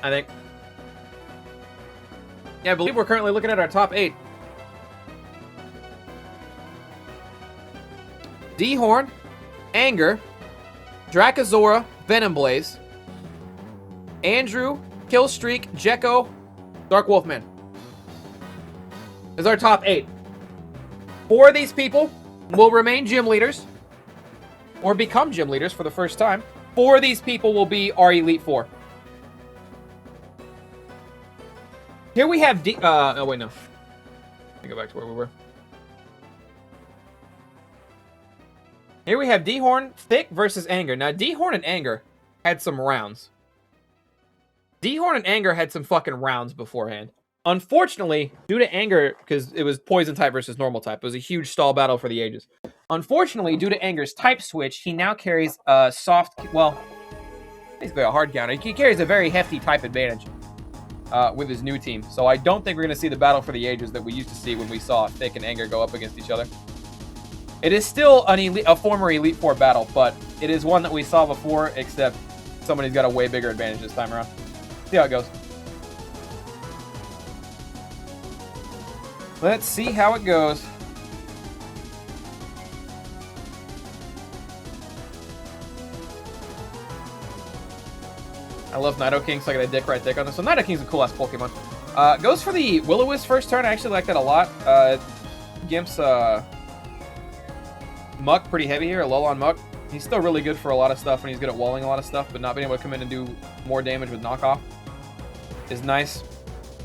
I think. Yeah, I believe we're currently looking at our top 8. Dhorn, Anger, Drakazora, Venom Blaze, Andrew, Killstreak, Gecko, DarkWolfman. Is our top 8. 4 of these people will remain gym leaders or become gym leaders for the first time. 4 of these people will be our Elite 4. Here we have oh wait, no. Let me go back to where we were. Here we have Dhorn, Thick versus Anger. Now, Dhorn and Anger had some rounds. Dhorn and Anger had some fucking rounds beforehand. Unfortunately, due to Anger, because it was Poison type versus Normal type, it was a huge stall battle for the ages. Unfortunately, due to Anger's type switch, he now carries a soft, well, basically a hard counter. He carries a very hefty type advantage with his new team. So I don't think we're going to see the battle for the ages that we used to see when we saw Thick and Anger go up against each other. It is still a former Elite Four battle, but it is one that we saw before, except somebody's got a way bigger advantage this time around. See how it goes. Let's see how it goes. I love Nidoking, so I got a dick right dick on this one. Nidoking's a cool-ass Pokemon. Goes for the Will-O-Wisp first turn. I actually like that a lot. Gimp's Muck pretty heavy here, a lull on Muck. He's still really good for a lot of stuff, and he's good at walling a lot of stuff, but not being able to come in and do more damage with knockoff is nice.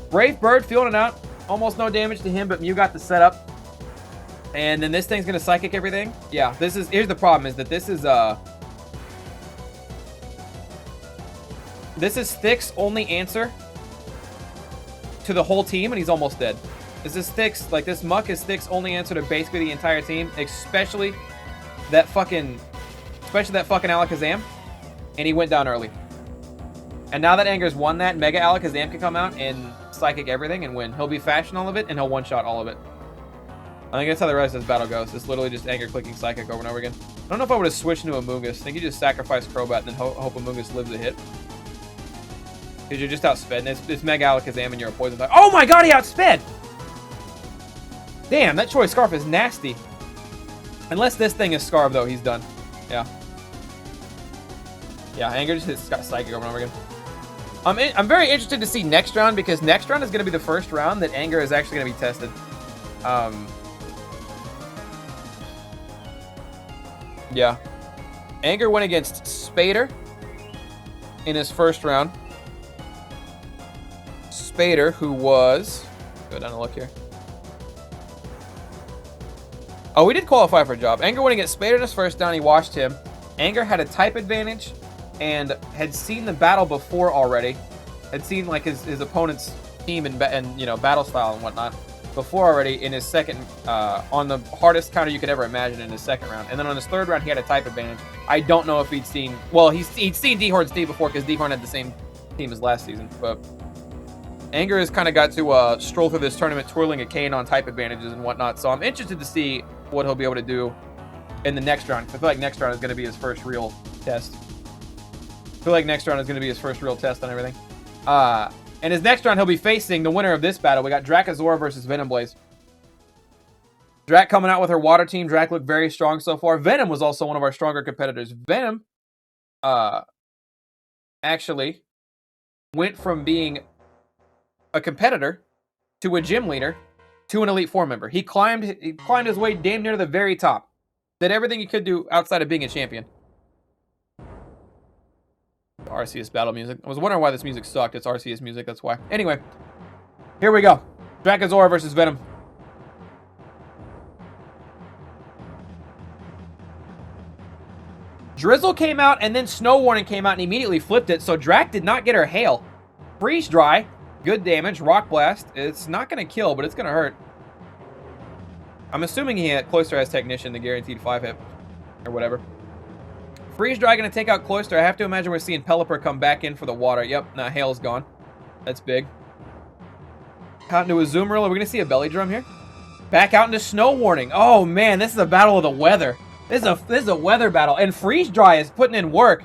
Brave Bird feeling it out. Almost no damage to him, but Mew got the setup. And then this thing's gonna Psychic everything. Yeah, here's the problem, is that this is Thick's only answer to the whole team, and he's almost dead. This is Thick's, like, this Muck is Thick's only answer to basically the entire team, especially that fucking Alakazam, and he went down early. And now that Anger's won that, Mega Alakazam can come out and Psychic everything and win. He'll be fashion all of it, and he'll one-shot all of it. I think that's how the rest of this battle goes. It's literally just Anger clicking Psychic over and over again. I don't know if I would have switched into Amoonguss. I think you just sacrifice Crobat and then hope Amoonguss lives a hit. Because you're just outsped. It's Mega Alakazam and you're a poison type. Oh my god, he outsped! Damn, that Choice Scarf is nasty. Unless this thing is Scarf, though, he's done. Yeah. Yeah, Anger just hits Psychic over and over again. I'm very interested to see next round, because next round is going to be the first round that Anger is actually going to be tested. Yeah. Anger went against Spader in his first round. Spader, who was... Go down and look here. Oh, we did qualify for a job. Anger went against Spader in his first round. He washed him. Anger had a type advantage and had seen the battle before already. Had seen like his opponent's team and you know, battle style and whatnot before already in his second, on the hardest counter you could ever imagine in his second round. And then on his third round, he had a type advantage. I don't know if he'd seen, well, he'd seen Dhorn's team before, because Dhorn had the same team as last season. But Anger has kind of got to stroll through this tournament twirling a cane on type advantages and whatnot. So I'm interested to see what he'll be able to do in the next round. I feel like next round is going to be his first real test. I feel like next round is going to be his first real test on everything. And his next round, he'll be facing the winner of this battle. We got Drakazora versus Venom Blaze. Drak coming out with her water team. Drak looked very strong so far. Venom was also one of our stronger competitors. Venom actually went from being a competitor to a gym leader to an Elite Four member. He climbed his way damn near to the very top. Did everything he could do outside of being a champion. Arceus battle music. I was wondering why this music sucked. It's Arceus music, that's why. Anyway, here we go. Drakazora versus Venom. Drizzle came out, and then Snow Warning came out and immediately flipped it, so Drak did not get her Hail. Freeze Dry, good damage. Rock Blast, it's not going to kill, but it's going to hurt. I'm assuming Cloyster has Technician, the guaranteed 5-hit, or whatever. Freeze Dry going to take out Cloyster. I have to imagine we're seeing Pelipper come back in for the water. Yep, now Hail's gone. That's big. Out into a Azumarill. Are we going to see a Belly Drum here? Back out into Snow Warning. Oh, man, this is a battle of the weather. This is a weather battle. And Freeze Dry is putting in work.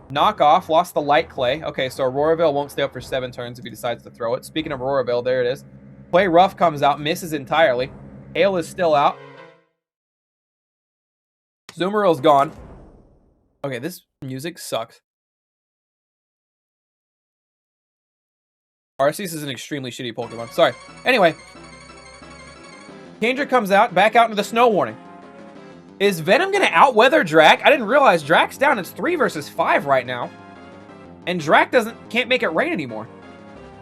Knockoff, lost the Light Clay. Okay, so Aurora Veil won't stay up for 7 turns if he decides to throw it. Speaking of Aurora Veil, there it is. Play Rough comes out, misses entirely. Hail is still out. Zoomeril's gone. Okay, this music sucks. Arceus is an extremely shitty Pokemon. Sorry. Anyway. Kingdra comes out, back out into the Snow Warning. Is Venom going to outweather Drak? I didn't realize Drak's down. It's 3 versus 5 right now. And Drak can't make it rain anymore.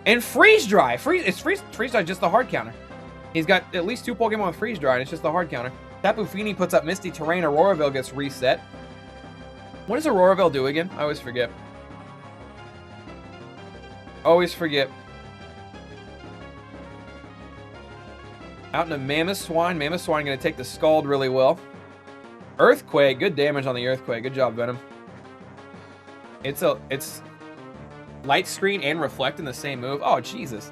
And Freeze Dry. Freeze Dry just the hard counter. He's got at least 2 Pokemon with Freeze Dry, and it's just the hard counter. Tapu Fini puts up Misty Terrain. Aurora Veil gets reset. What does Aurora Veil do again? I always forget. Always forget. Out into Mammoth Swine. Mammoth Swine going to take the Scald really well. Earthquake. Good damage on the Earthquake. Good job, Venom. It's Light Screen and Reflect in the same move. Oh, Jesus.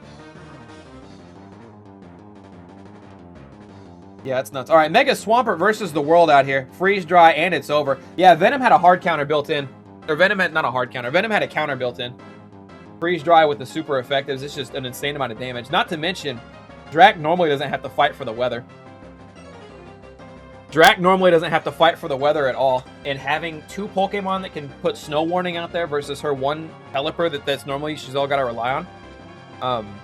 Yeah, it's nuts. All right, Mega Swampert versus the world out here. Freeze Dry, and it's over. Yeah, Venom had a hard counter built in. Or Venom had, not a hard counter. Venom had a counter built in. Freeze Dry with the super effectives. It's just an insane amount of damage. Not to mention, Drak normally doesn't have to fight for the weather. Drak normally doesn't have to fight for the weather at all. And having 2 Pokemon that can put Snow Warning out there versus her 1 Pelipper that's normally she's all got to rely on.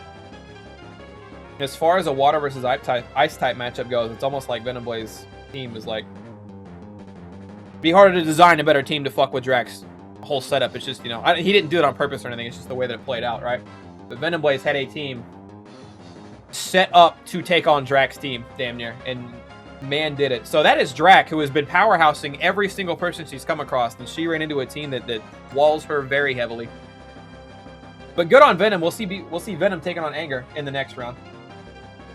As far as a Water versus Ice type matchup goes, it's almost like Venomblade's team is like... Be harder to design a better team to fuck with Drak's whole setup. It's just, you know, he didn't do it on purpose or anything. It's just the way that it played out, right? But Venomblade's had a team set up to take on Drak's team, damn near. And man did it. So that is Drak, who has been powerhousing every single person she's come across. And she ran into a team that walls her very heavily. But good on Venom. We'll see Venom taking on Anger in the next round.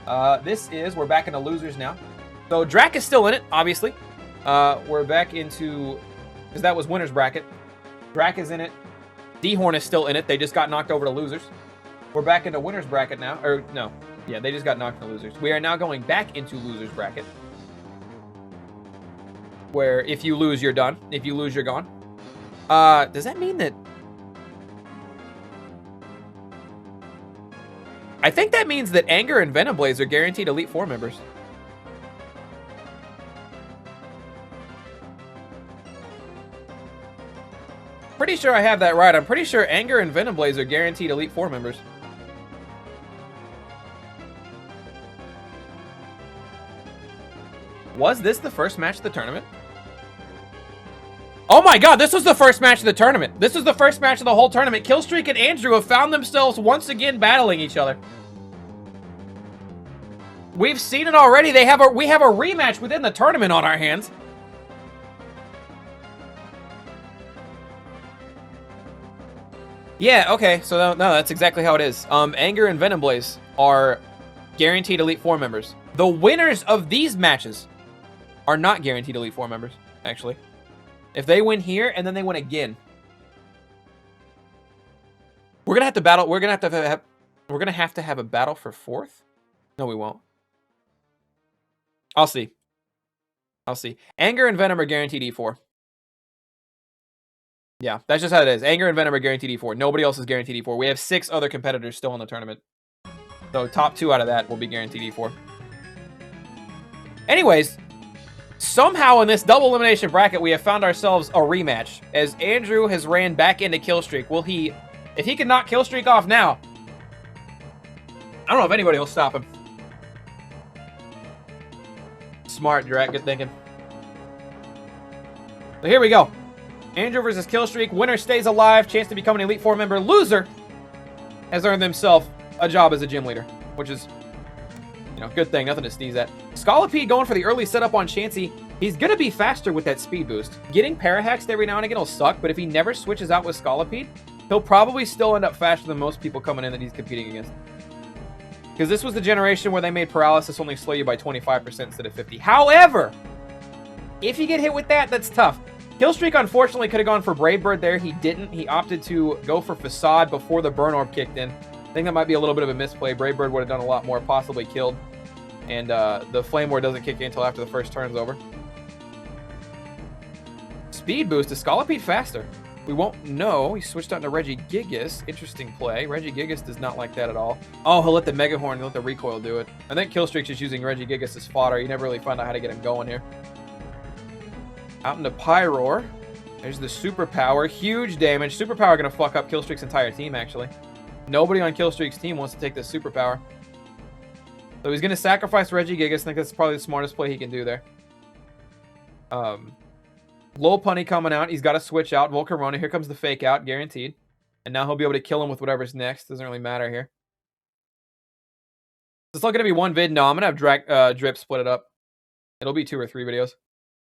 We're back into losers now. So Drak is still in it, obviously. We're back into, because that was winner's bracket. Drak is in it. Dhorn is still in it. They just got knocked over to losers. We're back into winner's bracket now. Or, no. Yeah, they just got knocked to losers. We are now going back into losers bracket. Where if you lose, you're done. If you lose, you're gone. Does that mean that... I think that means that Anger and Venomblaze are guaranteed Elite Four members. Pretty sure I have that right. I'm pretty sure Anger and Venomblaze are guaranteed Elite Four members. Was this the first match of the tournament? Oh my god, this was the first match of the tournament. This was the first match of the whole tournament. Killstreak and Andrew have found themselves once again battling each other. We've seen it already. We have a rematch within the tournament on our hands. Yeah, okay. So no, that's exactly how it is. Anger and Venomblaze are guaranteed Elite Four members. The winners of these matches are not guaranteed Elite Four members, actually. If they win here and then they win again, we're gonna have to battle. We're gonna have to have a battle for 4th. No, we won't. I'll see. I'll see. Anger and Venom are guaranteed E4. Yeah, that's just how it is. Anger and Venom are guaranteed E4. Nobody else is guaranteed E4. We have 6 other competitors still in the tournament. So top 2 out of that will be guaranteed E4. Anyways, somehow in this double elimination bracket, we have found ourselves a rematch. As Andrew has ran back into Killstreak. Will he... If he can knock Killstreak off now, I don't know if anybody will stop him. Smart, Drak. Good thinking. So here we go. Andrew versus Killstreak. Winner stays alive. Chance to become an Elite Four member. Loser has earned himself a job as a gym leader, which is, you know, good thing. Nothing to sneeze at. Scolipede going for the early setup on Chansey. He's going to be faster with that speed boost. Getting Parahaxed every now and again will suck, but if he never switches out with Scolipede, he'll probably still end up faster than most people coming in that he's competing against. Because this was the generation where they made Paralysis only slow you by 25% instead of 50. However, if you get hit with that, that's tough. Killstreak, unfortunately, could have gone for Brave Bird there. He didn't. He opted to go for Facade before the Burn Orb kicked in. I think that might be a little bit of a misplay. Brave Bird would have done a lot more, possibly killed. And the Flame Ward doesn't kick in until after the first turn's over. Speed boost. Is Scolipede faster? We won't know. He switched out to Regigigas. Interesting play. Regigigas does not like that at all. Oh, he'll let the Mega Horn, he'll let the recoil do it. I think Killstreak's just using Regigigas as fodder. You never really find out how to get him going here. Out into Pyroar. There's the Superpower. Huge damage. Superpower gonna fuck up Killstreak's entire team, actually. Nobody on Killstreak's team wants to take this Superpower. So he's gonna sacrifice Regigigas. I think that's probably the smartest play he can do there. Low Punny coming out. He's got to switch out. Volcarona. Here comes the fake out. Guaranteed. And now he'll be able to kill him with whatever's next. Doesn't really matter here. It's still going to be one vid. No, I'm going to have Drip split it up. It'll be 2 or 3 videos.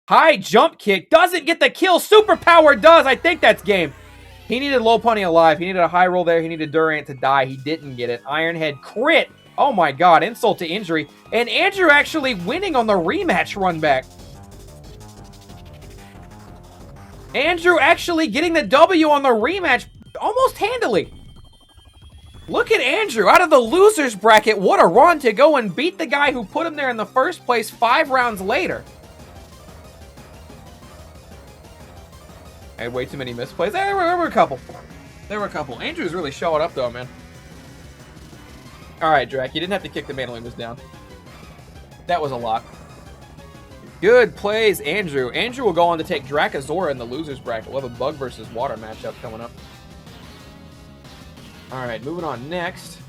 High jump kick. Doesn't get the kill. Superpower does. I think that's game. He needed Low Punny alive. He needed a high roll there. He needed Durant to die. He didn't get it. Ironhead crit. Oh my god. Insult to injury. And Andrew actually winning on the rematch run back. Andrew actually getting the W on the rematch almost handily. Look at Andrew out of the losers bracket. What a run to go and beat the guy who put him there in the first place 5 rounds later. I had way too many misplays. There were a couple. There were a couple. Andrew's really showing up though, man. Alright, Drak. You didn't have to kick the Manliness down. That was a lot. Good plays, Andrew. Andrew will go on to take Drakazora in the losers bracket. We'll have a Bug versus Water matchup coming up. Alright, moving on next.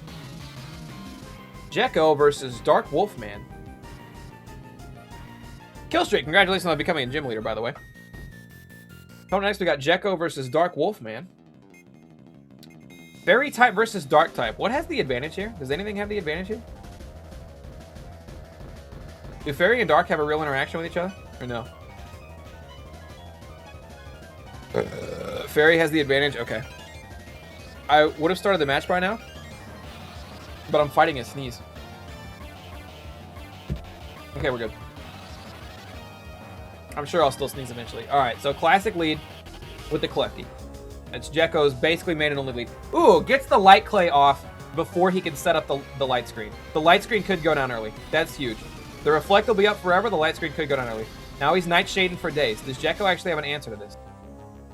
Gecko versus DarkWolfman. Killstreak, congratulations on becoming a gym leader, by the way. Coming next, we got Gecko versus DarkWolfman. Fairy type versus Dark type. What has the advantage here? Does anything have the advantage here? Do Fairy and Dark have a real interaction with each other? Or no? Fairy has the advantage? Okay. I would have started the match by now. But I'm fighting a sneeze. Okay, we're good. I'm sure I'll still sneeze eventually. Alright, so classic lead with the Klefki. It's Gecko's basically main and only lead. Ooh, gets the light clay off before he can set up the light screen. The light screen could go down early. That's huge. The reflect will be up forever. The light screen could go down early. Now he's nightshading for days. Does Gekko actually have an answer to this?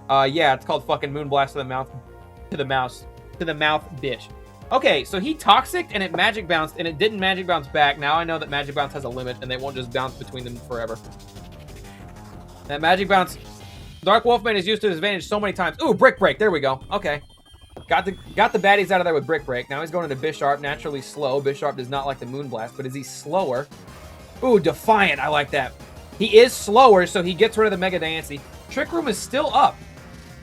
Yeah, it's called fucking Moonblast to the mouth. To the mouse. To the mouth, bitch. Okay, so he toxicked and it magic bounced and it didn't magic bounce back. Now I know that magic bounce has a limit and they won't just bounce between them forever. That magic bounce. DarkWolfman is used to his advantage so many times. Ooh, Brick Break. There we go. Okay. Got the baddies out of there with Brick Break. Now he's going into Bisharp. Naturally slow. Bisharp does not like the Moonblast, but is he slower? Ooh, Defiant. I like that. He is slower, so he gets rid of the Mega Diancie. Trick Room is still up.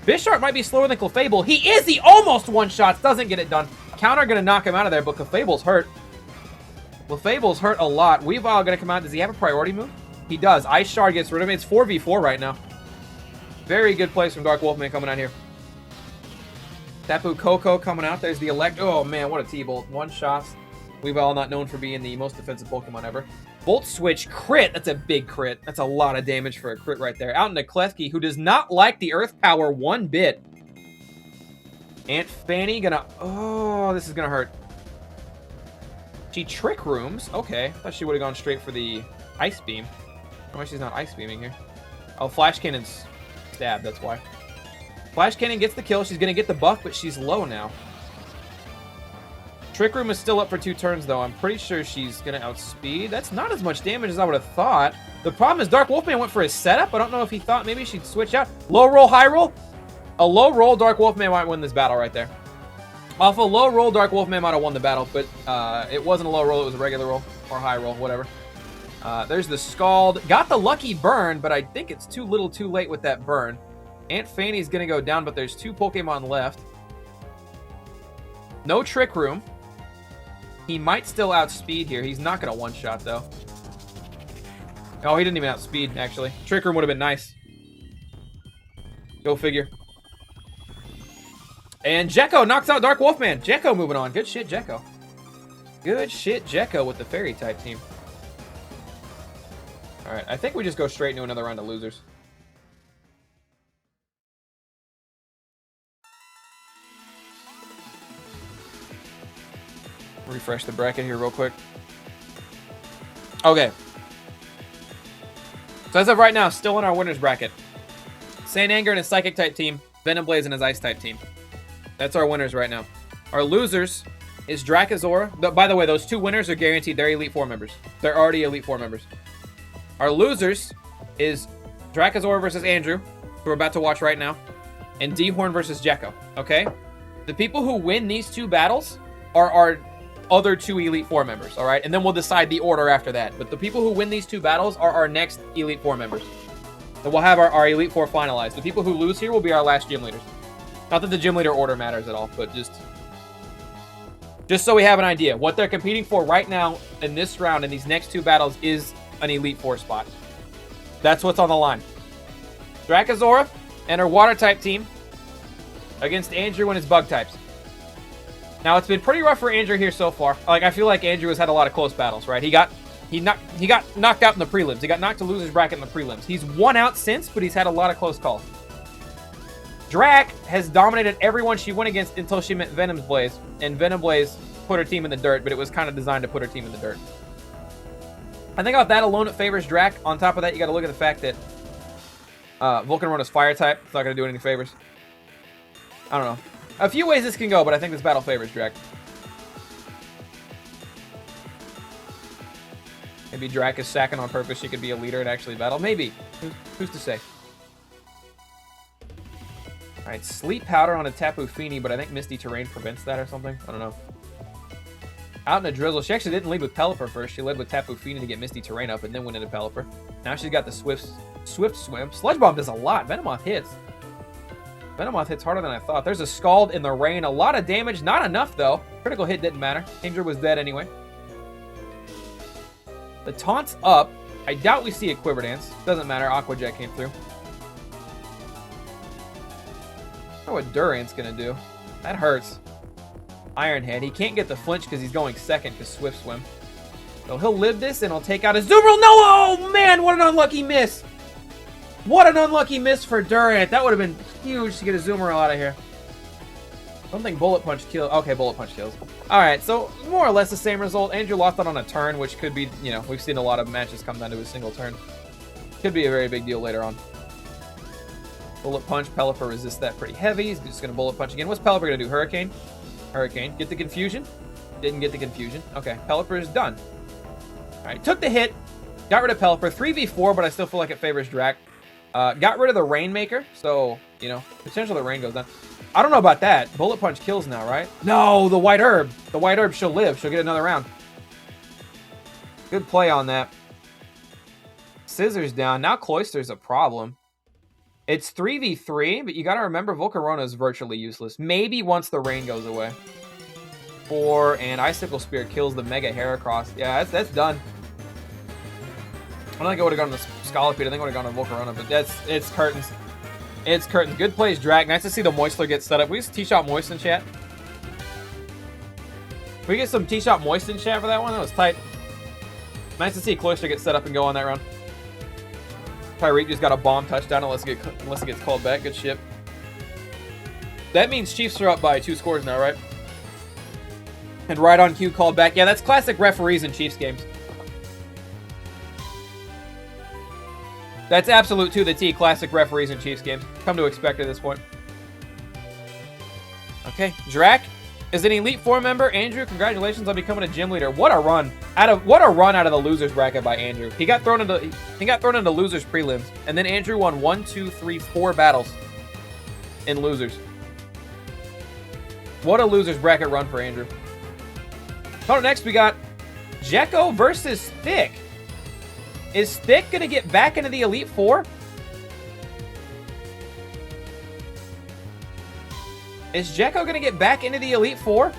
Bisharp might be slower than Clefable. He is! He almost one-shots. Doesn't get it done. Counter going to knock him out of there, but Clefable's hurt. Clefable's hurt a lot. Weavile going to come out. Does he have a priority move? He does. Ice Shard gets rid of him. It's 4v4 right now. Very good plays from DarkWolfman coming out here. Tapu Koko coming out. There's the Elect. Oh, man, what a T-Bolt. One-shots. Weavile not known for being the most defensive Pokemon ever. Volt Switch crit. That's a big crit. That's a lot of damage for a crit right there. Out into Klefki, who does not like the Earth Power one bit. Aunt Fanny gonna... Oh, this is gonna hurt. She Trick Rooms. Okay. I thought she would have gone straight for the Ice Beam. Why she's not Ice Beaming here? Oh, Flash Cannon's stabbed. That's why. Flash Cannon gets the kill. She's gonna get the buff, but she's low now. Trick Room is still up for 2 turns, though. I'm pretty sure she's going to outspeed. That's not as much damage as I would have thought. The problem is DarkWolfman went for his setup. I don't know if he thought maybe she'd switch out. Low roll, high roll. A low roll, DarkWolfman might win this battle right there. Off a low roll, DarkWolfman might have won the battle, but it wasn't a low roll. It was a regular roll or high roll, whatever. There's the Scald. Got the lucky burn, but I think it's too little too late with that burn. Aunt Fanny's going to go down, but there's 2 Pokemon left. No Trick Room. He might still outspeed here. He's not going to one-shot, though. Oh, he didn't even outspeed, actually. Trick Room would have been nice. Go figure. And Gekko knocks out DarkWolfman. Gekko moving on. Good shit, Gekko. Good shit, Gekko with the Fairy-type team. All right, I think we just go straight into another round of losers. Refresh the bracket here real quick. Okay. So as of right now, still in our winners bracket. Saint Anger and his Psychic type team Venom Blaze and his Ice-type team. That's our winners right now. Our losers is Drakazora. By the way, those 2 winners are guaranteed. They're Elite Four members. They're already Elite Four members. Our losers is Drakazora versus Andrew, who we're about to watch right now, and Dhorn versus Gecko. Okay? The people who win these 2 battles are our other 2 Elite Four members, all right? And then we'll decide the order after that. But the people who win these 2 battles are our next Elite Four members. So we'll have our Elite Four finalized. The people who lose here will be our last gym leaders. Not that the gym leader order matters at all, but just so we have an idea. What they're competing for right now in this round, in these next 2 battles, is an Elite Four spot. That's what's on the line. Drakazora and her Water-type team against Andrew and his Bug-types. Now, it's been pretty rough for Andrew here so far. Like, I feel like Andrew has had a lot of close battles, right? He got knocked out in the prelims. He got knocked to loser's bracket in the prelims. He's won out since, but he's had a lot of close calls. Drak has dominated everyone she went against until she met Venom's Blaze. And Venom Blaze put her team in the dirt, but it was kind of designed to put her team in the dirt. I think off that alone, it favors Drak. On top of that, you got to look at the fact that Volcarona's fire type. It's not going to do any favors. I don't know. A few ways this can go, but I think this battle favors Drak. Maybe Drak is sacking on purpose. She could be a leader and actually battle. Maybe. Who's to say? Alright, Sleep Powder on a Tapu Fini, but I think Misty Terrain prevents that or something. I don't know. Out in a Drizzle. She actually didn't lead with Pelipper first. She led with Tapu Fini to get Misty Terrain up and then went into Pelipper. Now she's got the Swift Swim. Sludge Bomb does a lot. Venomoth hits. Venomoth hits harder than I thought. There's a Scald in the Rain. A lot of damage. Not enough, though. Critical hit didn't matter. Andrew was dead anyway. The Taunt's up. I doubt we see a Quiver Dance. Doesn't matter. Aqua Jet came through. I don't know what Durant's going to do. That hurts. Iron Head. He can't get the flinch because he's going second because Swift Swim. So he'll live this and he'll take out his Zoomerl. No! Oh, man! What an unlucky miss! What an unlucky miss for Durant. That would have been huge to get a Zoomerl out of here. I don't think Bullet Punch kills. Okay, Bullet Punch kills. Alright, so more or less the same result. Andrew lost that on a turn, which could be, you know, we've seen a lot of matches come down to a single turn. Could be a very big deal later on. Bullet Punch. Pelipper resists that pretty heavy. He's just going to Bullet Punch again. What's Pelipper going to do? Hurricane? Hurricane. Get the confusion? Didn't get the confusion. Okay, Pelipper is done. Alright, took the hit. Got rid of Pelipper. 3v4, but I still feel like it favors Drak. Got rid of the Rainmaker, so, you know, potential the rain goes down. I don't know about that. Bullet Punch kills now, right? No, the White Herb. The White Herb, she'll live. She'll get another round. Good play on that. Scissors down. Now Cloyster's a problem. It's 3v3, but you got to remember Volcarona is virtually useless. Maybe once the rain goes away. 4, and Icicle Spear kills the Mega Heracross. Yeah, that's done. I don't think I would have gone to Scolipede. I think I would have gone to Volcarona, but it's curtains. It's curtains. Good plays, Drak. Nice to see the Moistler get set up. We just T-Shot Moist in chat. Can we get some T-Shot Moist in chat for that one? That was tight. Nice to see Cloyster get set up and go on that run. Tyreek just got a bomb touchdown unless it gets called back. Good shit. That means Chiefs are up by 2 scores now, right? And right on cue called back. Yeah, that's classic referees in Chiefs games. That's absolute to the T classic referees in Chiefs games. Come to expect at this point. Okay, Drak is an Elite Four member. Andrew, congratulations on becoming a gym leader. What a run! What a run out of the losers bracket by Andrew. He got thrown into losers prelims, and then Andrew won 1, 2, 3, 4 battles in losers. What a losers bracket run for Andrew. Coming up next, we got Gecko versus Thick. Is Thick going to get back into the Elite Four? Is Gecko going to get back into the Elite Four?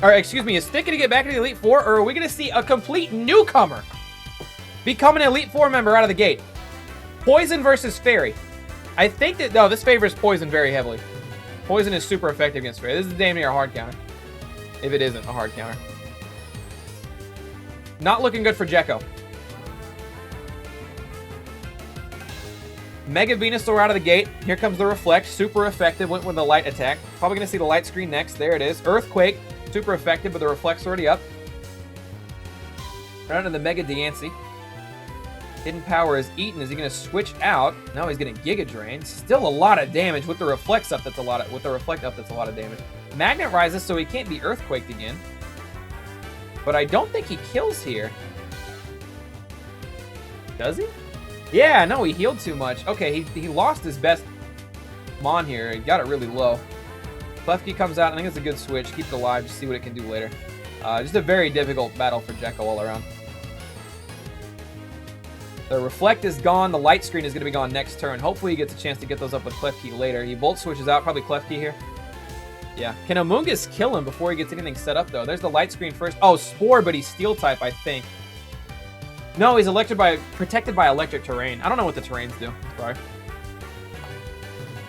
Or, excuse me, is Thick going to get back into the Elite Four? Or are we going to see a complete newcomer become an Elite Four member out of the gate? Poison versus Fairy. I think that, no, this favors Poison very heavily. Poison is super effective against Fairy. This is damn near a hard counter. If it isn't a hard counter. Not looking good for Gecko. Mega Venusaur out of the gate. Here comes the Reflect. Super effective. Went with the Light attack. Probably going to see the Light screen next. There it is. Earthquake. Super effective, but the Reflect's already up. Right into the Mega Diancie. Hidden Power is eaten. Is he going to switch out? No, he's going to Giga Drain. Still a lot of damage. With the Reflect up, that's a lot of damage. Magnet rises, so he can't be Earthquaked again. But I don't think he kills here. Does he? Yeah, no, he healed too much. Okay, he lost his best Mon here. He got it really low. Klefki comes out. I think it's a good switch. Keep it alive. Just see what it can do later. Just a very difficult battle for Gekko all around. The Reflect is gone. The Light Screen is going to be gone next turn. Hopefully he gets a chance to get those up with Klefki later. He Volt switches out. Probably Klefki here. Yeah. Can Amoonguss kill him before he gets anything set up, though? There's the Light Screen first. Oh, Spore, but he's Steel type, I think. No, he's protected by electric terrain. I don't know what the terrains do. Sorry.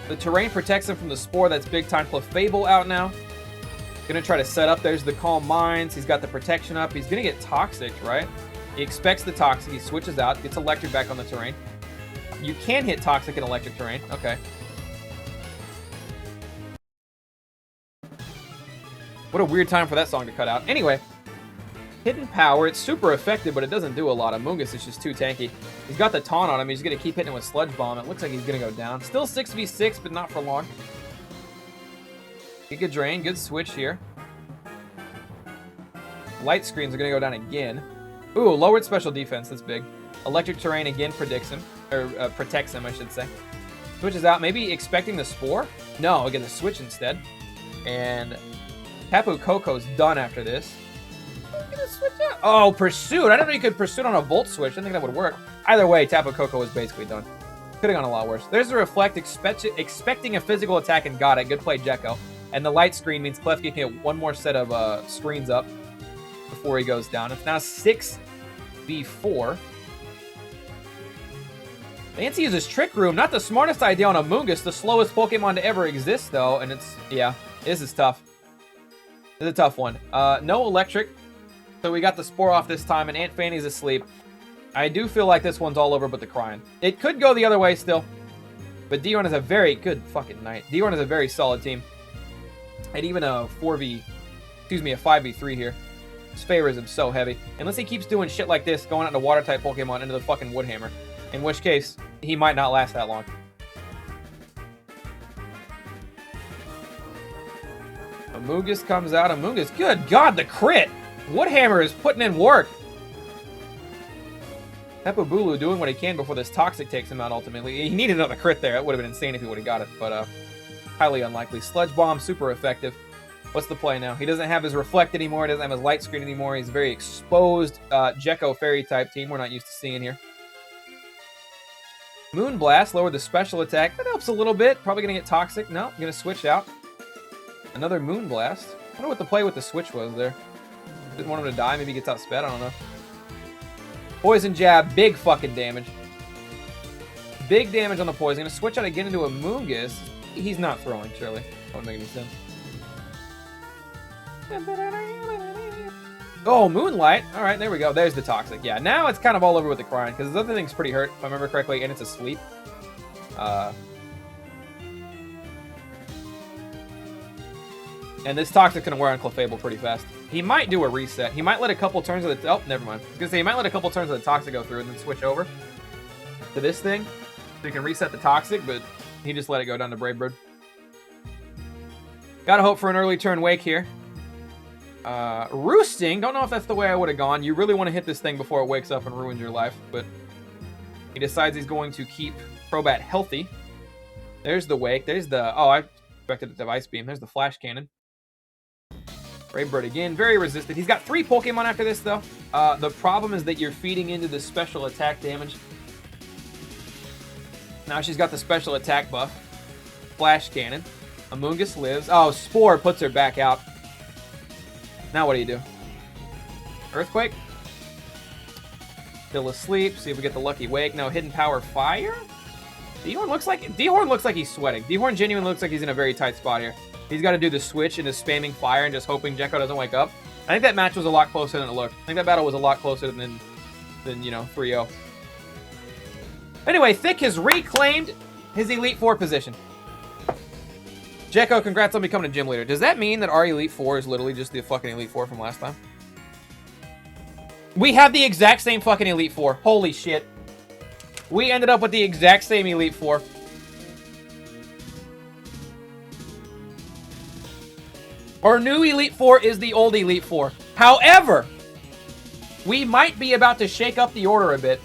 The terrain protects him from the Spore. That's big time. Clefable out now. Gonna try to set up. There's the Calm Minds. He's got the protection up. He's gonna get Toxic, right? He expects the Toxic. He switches out. Gets Electric back on the terrain. You can hit Toxic in electric terrain. Okay. What a weird time for that song to cut out. Anyway. Hidden Power. It's super effective, but it doesn't do a lot. Amoonguss is just too tanky. He's got the taunt on him. He's going to keep hitting him with Sludge Bomb. It looks like he's going to go down. Still 6v6, but not for long. Giga Drain. Good switch here. Light Screens are going to go down again. Ooh, lowered special defense. That's big. Electric Terrain again predicts him. Or protects him, I should say. Switches out. Maybe expecting the Spore? No, he'll get a switch instead. And Tapu Koko's done after this. Switch out. Oh, Pursuit. I didn't know you could Pursuit on a Volt switch. I didn't think that would work. Either way, Tapu Koko was basically done. Could have gone a lot worse. There's the Reflect, expecting a physical attack and got it. Good play, Gekko. And the Light Screen means Klefki can get one more set of screens up before he goes down. It's now 6v4. Nancy uses Trick Room. Not the smartest idea on Amoonguss. The slowest Pokemon to ever exist, though. And it's, yeah, this is tough. This is a tough one. No Electric. So we got the Spore off this time, and Aunt Fanny's asleep. I do feel like this one's all over but the crying. It could go the other way still. But Dhorn is a very good fucking night. Dhorn is a very solid team. And even a 5v3 here. This favors him so heavy. Unless he keeps doing shit like this, going out into Water-type Pokemon into the fucking Woodhammer. In which case, he might not last that long. Amoonguss comes out. Amoonguss, good God, the crit! Woodhammer is putting in work. Tapu Bulu doing what he can before this Toxic takes him out ultimately. He needed another crit there. It would have been insane if he would have got it, but highly unlikely. Sludge Bomb, super effective. What's the play now? He doesn't have his Reflect anymore. He doesn't have his Light Screen anymore. He's a very exposed Gecko Fairy type team we're not used to seeing here. Moonblast, lowered the special attack. That helps a little bit. Probably going to get Toxic. No, going to switch out. Another Moonblast. I wonder what the play with the switch was there. Didn't want him to die. Maybe he gets outsped. I don't know. Poison Jab. Big fucking damage. Big damage on the poison. Gonna switch out again into a Amoonguss. He's not throwing, surely. That wouldn't make any sense. Oh, Moonlight. All right, there we go. There's the Toxic. Yeah, now it's kind of all over with the crying because this other thing's pretty hurt, if I remember correctly, and it's asleep. And this Toxic can wear on Clefable pretty fast. He might do a reset. He might let a couple turns of the... Oh, never mind. I was going to say, he might let a couple turns of the Toxic go through and then switch over to this thing. So you can reset the Toxic, but he just let it go down to Brave Bird. Gotta hope for an early turn Wake here. Roosting. Don't know if that's the way I would have gone. You really want to hit this thing before it wakes up and ruins your life, but he decides he's going to keep Crobat healthy. There's the Wake. There's the... Oh, I expected it to Ice Beam. There's the Flash Cannon. Brave Bird again, very resistant. He's got 3 Pokemon after this, though. The problem is that you're feeding into the special attack damage. Now she's got the special attack buff. Flash Cannon. Amoonguss lives. Oh, Spore puts her back out. Now what do you do? Earthquake? Still asleep. See if we get the lucky Wake. No, Hidden Power Fire? Dhorn looks like he's sweating. Dhorn genuinely looks like he's in a very tight spot here. He's got to do the switch into spamming fire and just hoping Gekko doesn't wake up. I think that match was a lot closer than it looked. I think that battle was a lot closer than you know, 3-0. Anyway, Thick has reclaimed his Elite Four position. Gekko, congrats on becoming a gym leader. Does that mean that our Elite Four is literally just the fucking Elite Four from last time? We have the exact same fucking Elite Four. Holy shit. We ended up with the exact same Elite Four. Our new Elite Four is the old Elite Four. However, we might be about to shake up the order a bit.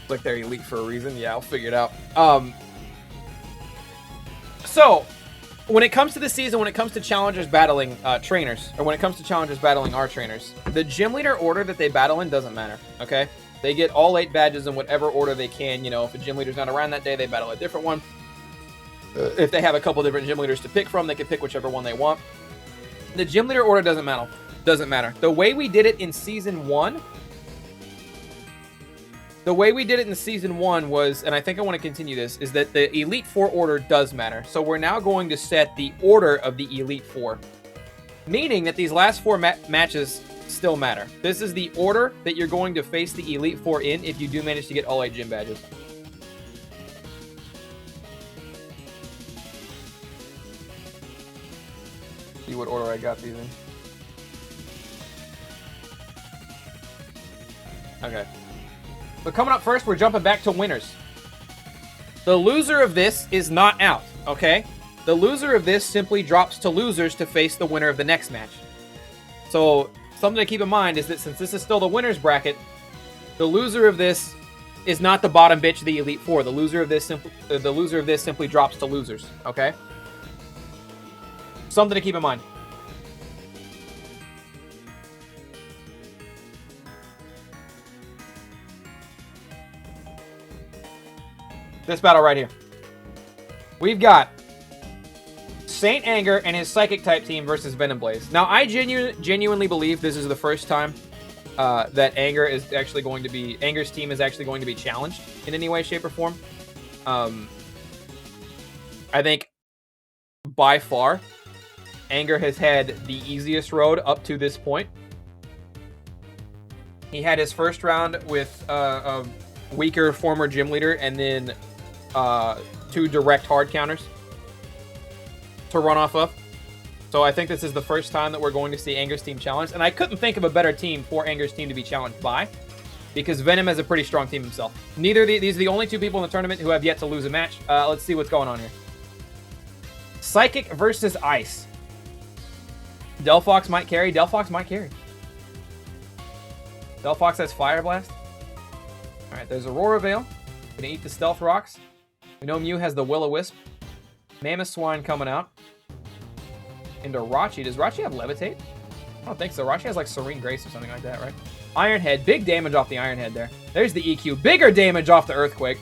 Like they're elite for a reason. Yeah, I'll figure it out. So, when it comes to the season, when it comes to challengers battling trainers, or when it comes to challengers battling our trainers, the gym leader order that they battle in doesn't matter, okay? They get all 8 badges in whatever order they can. You know, if a gym leader's not around that day, they battle a different one. If they have a couple different gym leaders to pick from, they can pick whichever one they want. The gym leader order doesn't matter. The way we did it in Season 1... The way we did it in Season 1 was, and I think I want to continue this, is that the Elite Four order does matter. So we're now going to set the order of the Elite Four. Meaning that these last 4 matches still matter. This is the order that you're going to face the Elite Four in if you do manage to get all 8 gym badges. See what order I got these in. Okay. So coming up first, we're jumping back to winners. The loser of this is not out, okay? The loser of this simply drops to losers to face the winner of the next match. So something to keep in mind is that since this is still the winner's bracket, the loser of this is not the bottom bitch of the Elite Four. The loser of this simply drops to losers, okay? Something to keep in mind. This battle right here. We've got Saint Anger and his Psychic type team versus Venom Blaze. Now, I genuinely believe this is the first time that Anger's team is actually going to be challenged in any way, shape, or form. I think by far, Anger has had the easiest road up to this point. He had his first round with a weaker former gym leader and then 2 direct hard counters to run off of. So I think this is the first time that we're going to see Anger's team challenged. And I couldn't think of a better team for Anger's team to be challenged by, because Venom has a pretty strong team himself. These are the only 2 people in the tournament who have yet to lose a match. Let's see what's going on here. Psychic versus Ice. Delphox might carry. Delphox has Fire Blast. Alright, there's Aurora Veil. Gonna eat the Stealth Rocks. We know Mew has the Will-O-Wisp. Mammoth Swine coming out. Into Rachi. Does Rachi have Levitate? I don't think so. Rachi has like Serene Grace or something like that, right? Iron Head. Big damage off the Iron Head there. There's the EQ. Bigger damage off the Earthquake.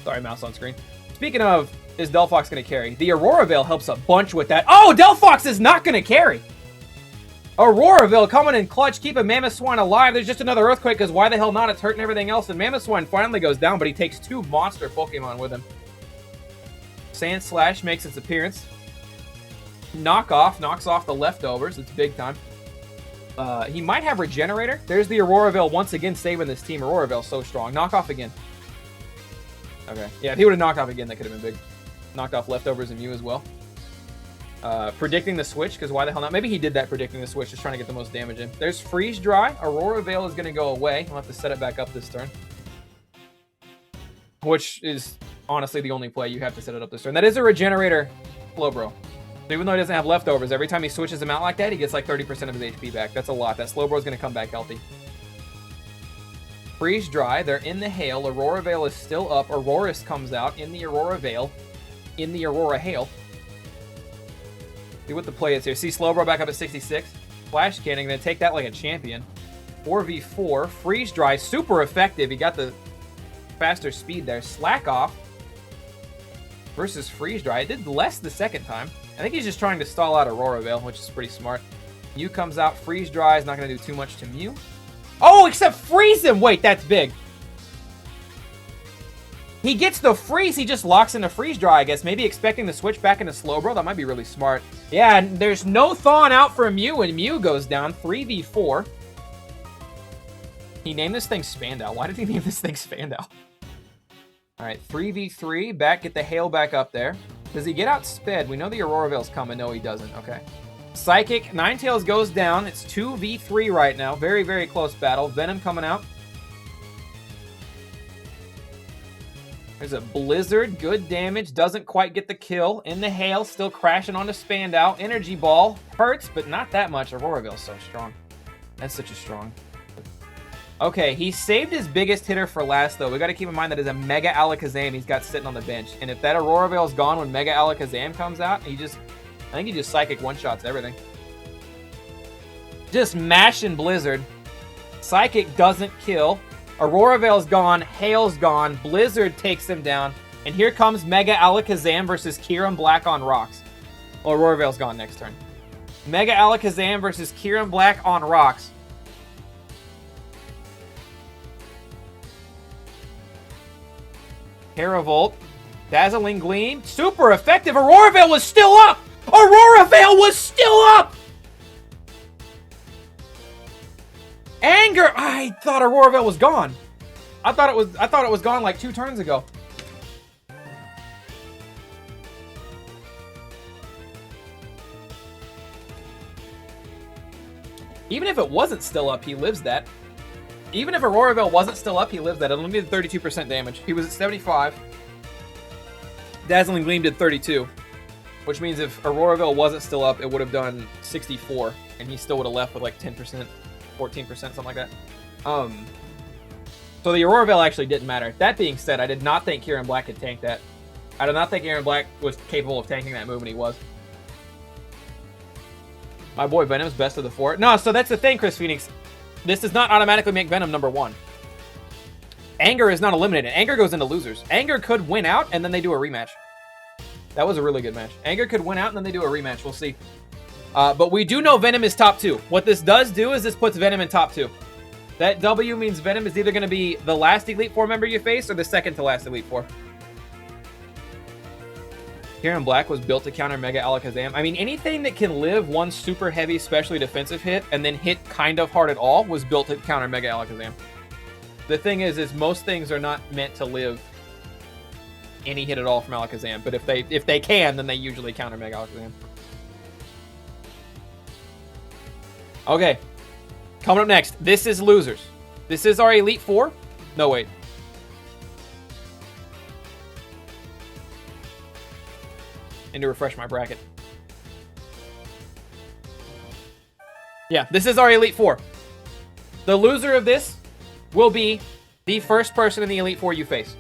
Sorry, mouse on screen. Speaking of, is Delphox going to carry? The Aurora Veil helps a bunch with that. Oh, Delphox is not going to carry! Aurora Veil coming in clutch, keeping Mammoth Swine alive. There's just another Earthquake, because why the hell not? It's hurting everything else. And Mammoth Swine finally goes down, but he takes 2 monster Pokemon with him. Sand Slash makes its appearance. Knockoff knocks off the leftovers. It's big time. He might have Regenerator. There's the Aurora Veil once again saving this team. Aurora Veil's so strong. Knock off again. Okay. Yeah, if he would have knocked off again, that could have been big. Knocked off leftovers and Mew as well. Predicting the switch, because why the hell not? Maybe he did that predicting the switch, just trying to get the most damage in. There's Freeze Dry. Aurora Veil is going to go away. I'll have to set it back up this turn. Which is honestly the only play you have to set it up this turn. That is a Regenerator Slowbro. So even though he doesn't have leftovers, every time he switches him out like that, he gets like 30% of his HP back. That's a lot. That Slowbro is going to come back healthy. Freeze Dry. They're in the Hail. Aurora Veil is still up. Aurorus comes out in the Aurora Veil. In the Aurora Hail. See what the play is here. See Slowbro back up at 66. Flash Cannon, going to take that like a champion. 4v4. Freeze Dry, super effective. He got the faster speed there. Slack Off versus Freeze Dry. It did less the second time. I think he's just trying to stall out Aurora Veil, which is pretty smart. Mew comes out. Freeze Dry is not going to do too much to Mew. Oh, except freeze him! Wait, that's big. He gets the freeze, he just locks into Freeze Dry, I guess. Maybe expecting to switch back into Slowbro. That might be really smart. Yeah, and there's no thawing out for Mew, and Mew goes down 3v4. He named this thing Spandau. Why did he name this thing Spandau? Alright, 3v3. Back, get the Hail back up there. Does he get outsped? We know the Aurora Veil's coming. No, he doesn't. Okay. Psychic, Ninetales goes down. It's 2v3 right now. Very, very close battle. Venom coming out. There's a Blizzard. Good damage. Doesn't quite get the kill. In the hail. Still crashing onto Spandau. Energy Ball. Hurts, but not that much. Auroraville's so strong. That's such a strong. Okay, he saved his biggest hitter for last, though. We got to keep in mind that is a Mega Alakazam he's got sitting on the bench. And if that Auroraville's gone when Mega Alakazam comes out, I think he just Psychic one-shots everything. Just mashing Blizzard. Psychic doesn't kill. Auroraville's gone. Hail's gone. Blizzard takes him down. And here comes Mega Alakazam versus Kyurem Black on rocks. Oh, Auroraville's gone next turn. Mega Alakazam versus Kyurem Black on rocks. Teravolt. Dazzling Gleam. Super effective. Auroraville was still up! Auroraville was still up! Anger! I thought Auroraville was gone. I thought it was gone like 2 turns ago. Even if it wasn't still up, he lives that. Even if Auroraville wasn't still up, he lives that. It only did 32% damage. He was at 75. Dazzling Gleam did 32. Which means if Auroraville wasn't still up, it would have done 64. And he still would have left with like 10%, 14%, something like that. So the Auroraville actually didn't matter. That being said, I did not think Kyurem Black could tank that. I did not think Kyurem Black was capable of tanking that move, and he was. My boy Venom's best of the 4. No, so that's the thing, Chris Phoenix. This does not automatically make Venom number 1. Anger is not eliminated. Anger goes into losers. Anger could win out, and then they do a rematch. That was a really good match. Anger could win out, and then they do a rematch. We'll see. But we do know Venom is top 2. What this does do is this puts Venom in top 2. That W means Venom is either going to be the last Elite Four member you face or the second to last Elite Four. Kyurem Black was built to counter Mega Alakazam. I mean, anything that can live one super heavy, specially defensive hit and then hit kind of hard at all was built to counter Mega Alakazam. The thing is most things are not meant to live any hit at all from Alakazam, but if they can, then they usually counter Mega Alakazam. Okay. Coming up next, this is losers. This is our Elite Four. No, wait. Need to refresh my bracket. Yeah, this is our Elite Four. The loser of this will be the first person in the Elite Four you face.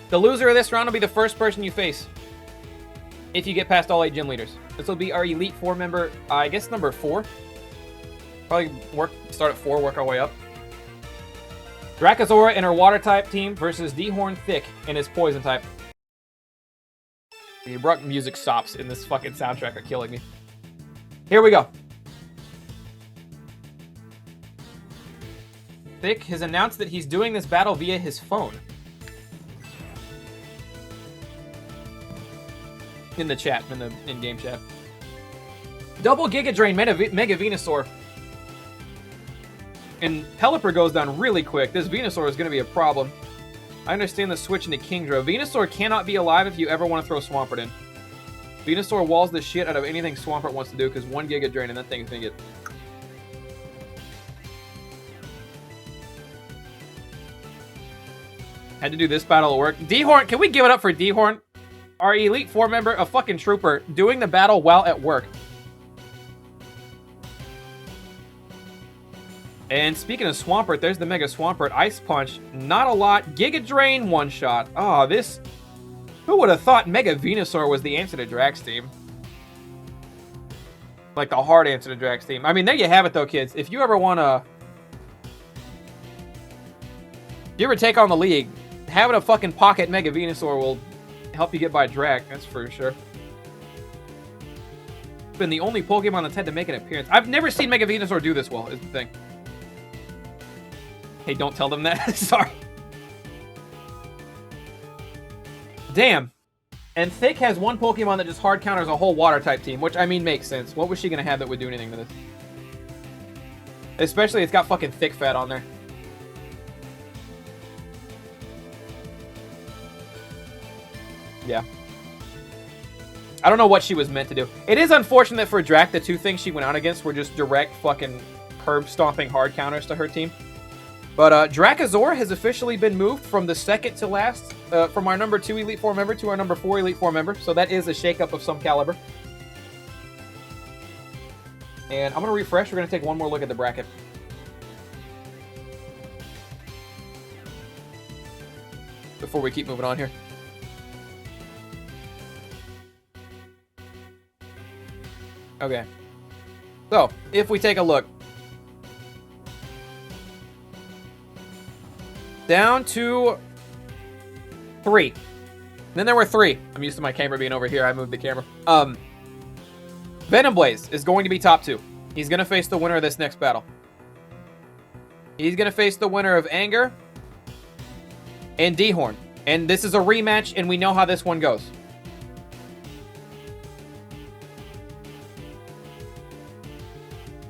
The loser of this round will be the first person you face if you get past all 8 gym leaders. This will be our Elite Four member, I guess number 4. Probably start at 4, work our way up. Drakazora in her water type team versus Dhorn Thick in his poison type. The abrupt music stops in this fucking soundtrack are killing me. Here we go. Thick has announced that he's doing this battle via his phone. In the chat, in the in-game chat. Double Giga Drain, Mega Venusaur. And Pelipper goes down really quick. This Venusaur is going to be a problem. I understand the switch into Kingdra. Venusaur cannot be alive if you ever want to throw Swampert in. Venusaur walls the shit out of anything Swampert wants to do because 1 Giga Drain and that thing's going to get... Had to do this battle at work. Dhorn, can we give it up for Dhorn? Our Elite Four member, a fucking trooper, doing the battle while at work. And speaking of Swampert, there's the Mega Swampert. Ice Punch, not a lot. Giga Drain, one shot. Oh, this... Who would have thought Mega Venusaur was the answer to Drak's team? Like the hard answer to Drak's team. I mean, there you have it though, kids. If you ever want to... If you ever take on the league, having a fucking pocket Mega Venusaur will help you get by Drak, that's for sure. Been the only Pokemon that's had to make an appearance. I've never seen Mega Venusaur do this well, is the thing. Hey, don't tell them that. Sorry. Damn. And Thick has one Pokemon that just hard counters a whole water-type team, which, I mean, makes sense. What was she going to have that would do anything to this? Especially, it's got fucking Thick Fat on there. Yeah. I don't know what she was meant to do. It is unfortunate for Drak. The two things she went out against were just direct fucking curb-stomping hard counters to her team. But Drakazor has officially been moved from the second to last, from our number 2 Elite Four member to our number 4 Elite Four member. So that is a shakeup of some caliber. And I'm going to refresh. We're going to take one more look at the bracket. Before we keep moving on here. Okay. So, if we take a look. Down to 3. Then there were 3. I'm used to my camera being over here. I moved the camera. Venom Blaze is going to be top 2. He's going to face the winner of this next battle. He's going to face the winner of Anger and Dhorn. And this is a rematch, and we know how this one goes.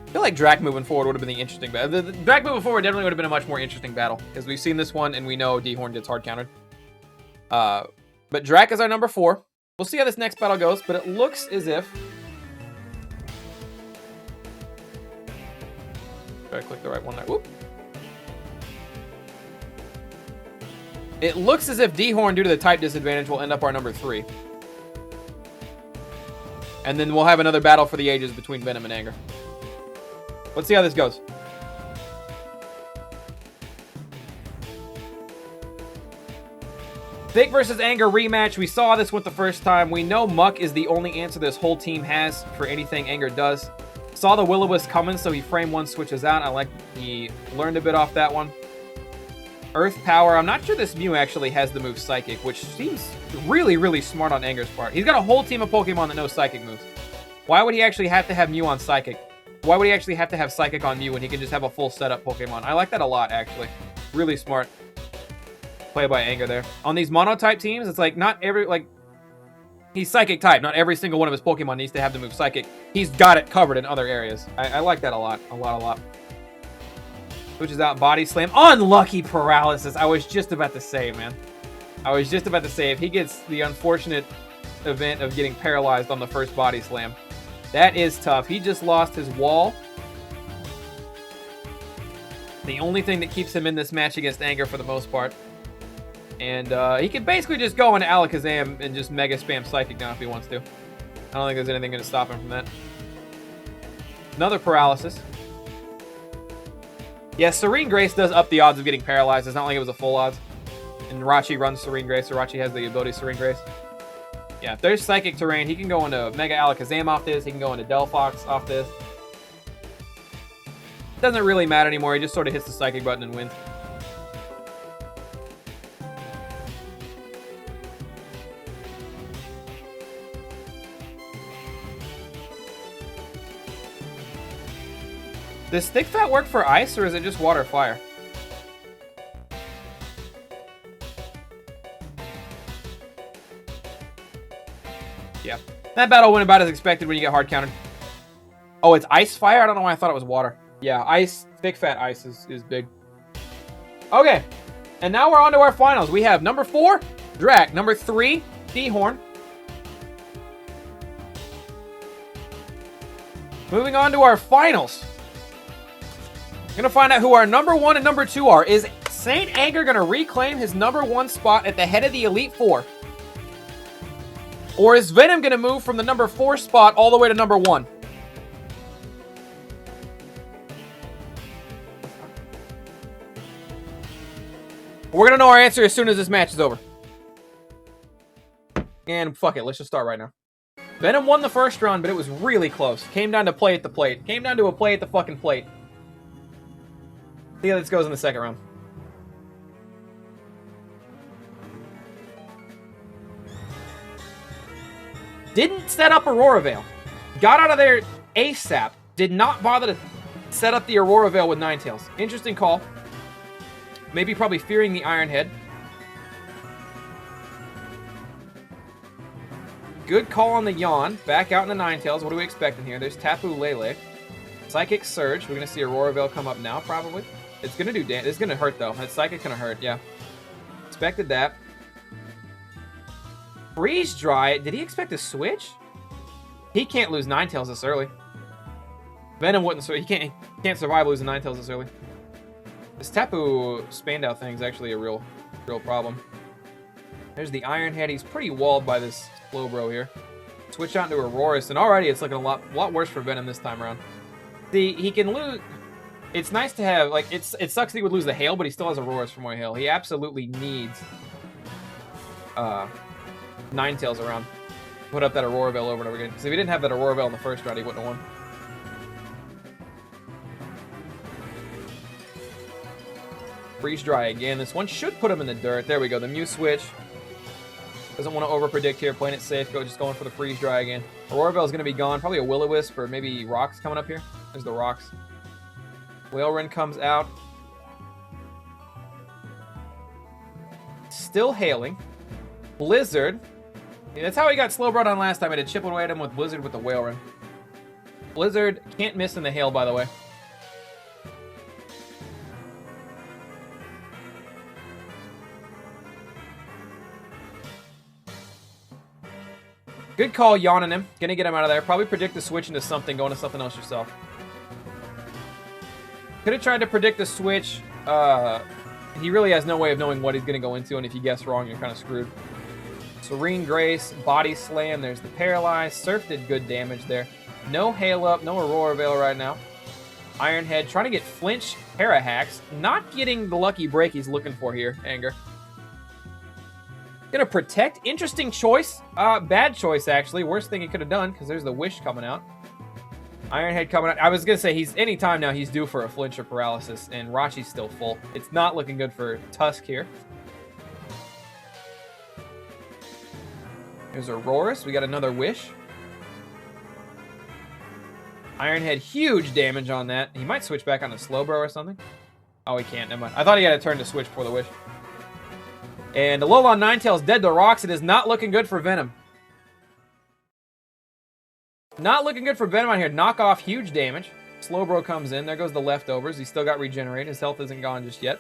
I feel like Drak moving forward would have been the interesting battle. The Drak moving forward definitely would have been a much more interesting battle, because we've seen this one, and we know Dhorn gets hard countered. But Drak is our number 4. We'll see how this next battle goes, but it looks as if... Try to click the right one there. Whoop. It looks as if Dhorn, due to the type disadvantage, will end up our number 3. And then we'll have another battle for the ages between Venom and Anger. Let's see how this goes. Thick versus Anger rematch. We saw this one the first time. We know Muck is the only answer this whole team has for anything Anger does. Saw the Will-O-Wisp coming, so he frame 1 switches out. I like he learned a bit off that one. Earth Power. I'm not sure this Mew actually has the move Psychic, which seems really, really smart on Anger's part. He's got a whole team of Pokemon that knows Psychic moves. Why would he actually have to have Mew on Psychic? Why would he actually have to have Psychic on Mew when he can just have a full setup Pokemon? I like that a lot, actually. Really smart play by Anger there. On these Mono-type teams, it's like not every, like, he's Psychic type. Not every single one of his Pokemon needs to have the move Psychic. He's got it covered in other areas. I like that a lot. A lot. Switches out Body Slam. Unlucky Paralysis. I was just about to say, man. I was just about to say, if he gets the unfortunate event of getting paralyzed on the first Body Slam, that is tough. He just lost his wall. The only thing that keeps him in this match against Anger for the most part. And he can basically just go into Alakazam and just mega spam Psychic now if he wants to. I don't think there's anything going to stop him from that. Another Paralysis. Yeah, Serene Grace does up the odds of getting paralyzed. It's not like it was a full odds. And Rachi runs Serene Grace, so Rachi has the ability Serene Grace. Yeah, if there's Psychic Terrain, he can go into Mega Alakazam off this. He can go into Delphox off this. Doesn't really matter anymore. He just sort of hits the Psychic button and wins. Does Stick Fat work for Ice, or is it just Water Fire? Yeah. That battle went about as expected when you get hard countered. Oh, it's Ice Fire? I don't know why I thought it was Water. Yeah, Ice, Stick Fat Ice is big. Okay. And now we're on to our finals. We have number 4, Drak. Number 3, Dhorn. Moving on to our finals. Gonna find out who our number 1 and number 2 are. Is Saint Anger gonna reclaim his number 1 spot at the head of the Elite Four? Or is Venom gonna move from the number 4 spot all the way to number 1? We're gonna know our answer as soon as this match is over. And fuck it, let's just start right now. Venom won the first round, but it was really close. Came down to play at the plate. Came down to a play at the fucking plate. See how this goes in the second round. Didn't set up Aurora Veil. Got out of there ASAP. Did not bother to set up the Aurora Veil with Ninetales. Interesting call. Maybe probably fearing the Iron Head. Good call on the Yawn. Back out in the Ninetales. What are we expecting here? There's Tapu Lele. Psychic Surge. We're going to see Aurora Veil come up now, probably. It's going to do damage. It's going to hurt, though. That Psychic's going to hurt, yeah. Expected that. Freeze Dry. Did he expect a switch? He can't lose Ninetales this early. Venom wouldn't, so he can't survive losing Ninetales this early. This Tapu Spandau thing is actually a real problem. There's the Iron Head. He's pretty walled by this Slowbro here. Switch out into Auroras, and already it's looking a lot worse for Venom this time around. See, he can lose. It's nice to have, like, it sucks that he would lose the Hail, but he still has Auroras from Hail. He absolutely needs Ninetales around. Put up that Aurora Veil over and over again. Because if he didn't have that Aurora Veil in the first round, he wouldn't have won. Freeze Dry again. This one should put him in the dirt. There we go. The Mew switch. Doesn't want to over-predict here. Playing it safe. Just going for the Freeze Dry again. Aurora Veil is going to be gone. Probably a Will-O-Wisp or maybe Rocks coming up here. There's the Rocks. Whaleren comes out. Still hailing. Blizzard. Yeah, that's how he got Slowbro on last time. I had to chip away at him with Blizzard with the Whaleren. Blizzard can't miss in the hail, by the way. Good call, yawning him. Gonna get him out of there. Probably predict the switch into something, going to something else yourself. Could have tried to predict the switch. He really has no way of knowing what he's gonna go into, and if you guess wrong, you're kind of screwed. Serene Grace, Body Slam. There's the Paralyze. Surf did good damage there. No Hail Up, no Aurora Veil right now. Iron Head trying to get Flinch Parahacks. Not getting the lucky break he's looking for here, Anger. Gonna Protect. Interesting choice. Bad choice, actually. Worst thing he could have done, because there's the Wish coming out. Iron Head coming out. I was gonna say, anytime now he's due for a Flinch or Paralysis, and Rachi's still full. It's not looking good for Tusk here. There's Auroras. We got another Wish. Iron Head, huge damage on that. He might switch back on a Slowbro or something. Oh, he can't. Never mind. I thought he had a turn to switch before the Wish. And Alolan Ninetales dead to Rocks. It is not looking good for Venom. Not looking good for Venom on here. Knock off, huge damage. Slowbro comes in. There goes the leftovers. He's still got Regenerate. His health isn't gone just yet.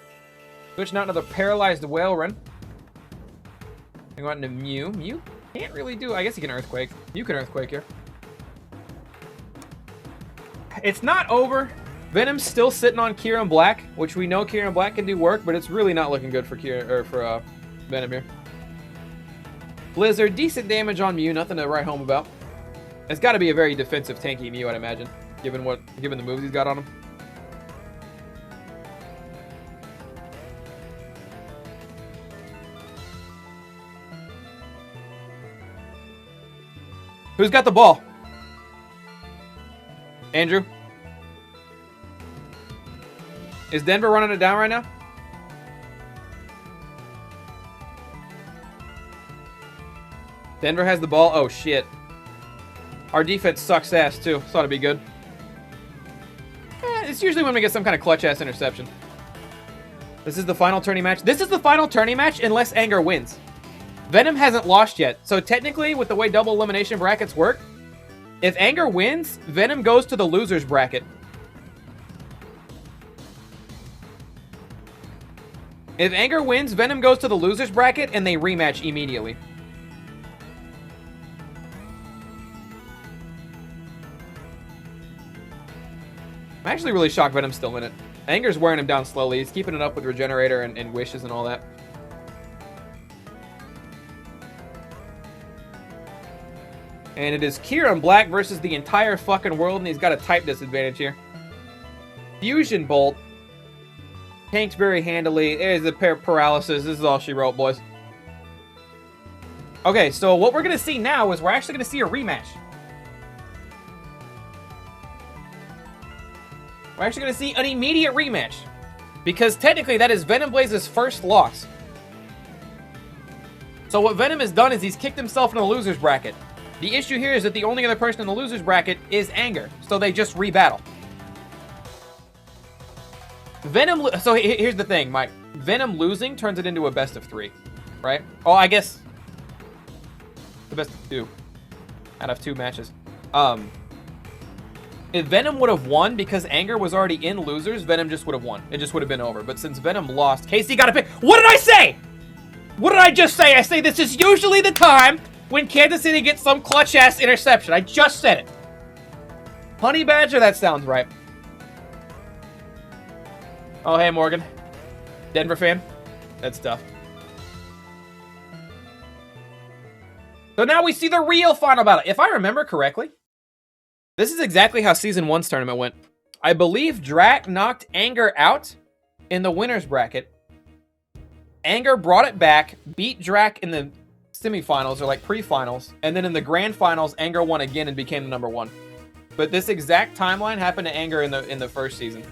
Switching out another Paralyzed Whaleren. Going on to Mew. Mew can't really do... I guess he can Earthquake. You can Earthquake here. It's not over. Venom's still sitting on Kieran Black, which we know Kieran Black can do work, but it's really not looking good for Venom here. Blizzard, decent damage on Mew, nothing to write home about. It's got to be a very defensive, tanky Mew, I'd imagine, given the moves he's got on him. Who's got the ball? Andrew? Is Denver running it down right now? Denver has the ball. Oh, shit. Our defense sucks ass, too. Thought it'd be good. It's usually when we get some kind of clutch-ass interception. This is the final tourney match. This is the final tourney match unless Anger wins. Venom hasn't lost yet. So technically, with the way double elimination brackets work, if Anger wins, Venom goes to the loser's bracket. If Anger wins, Venom goes to the loser's bracket, and they rematch immediately. I'm actually really shocked Venom's still in it. Anger's wearing him down slowly. He's keeping it up with Regenerator and Wishes and all that. And it is Kieran Black versus the entire fucking world, and he's got a type disadvantage here. Fusion Bolt. Tanks very handily. There's the Paralysis. This is all she wrote, boys. Okay, so what we're going to see now is we're actually going to see a rematch. We're actually going to see an immediate rematch. Because technically that is Venom Blaze's first loss. So what Venom has done is he's kicked himself in the loser's bracket. The issue here is that the only other person in the loser's bracket is Anger. So they just rebattle. Venom... So here's the thing, Mike. Venom losing turns it into a best of 3. Right? Oh, I guess... the best of 2. Out of 2 matches. If Venom would have won because Anger was already in losers, Venom just would have won. It just would have been over. But since Venom lost... Casey got a pick. What did I say? What did I just say? I say this is usually the time when Kansas City gets some clutch-ass interception. I just said it. Honey Badger, that sounds right. Oh, hey, Morgan. Denver fan? That's tough. So now we see the real final battle. If I remember correctly, this is exactly how Season 1's tournament went. I believe Drak knocked Anger out in the winner's bracket. Anger brought it back, beat Drak in the semifinals, or like pre-finals, and then in the grand finals, Anger won again and became the number 1. But this exact timeline happened to Anger in the first season,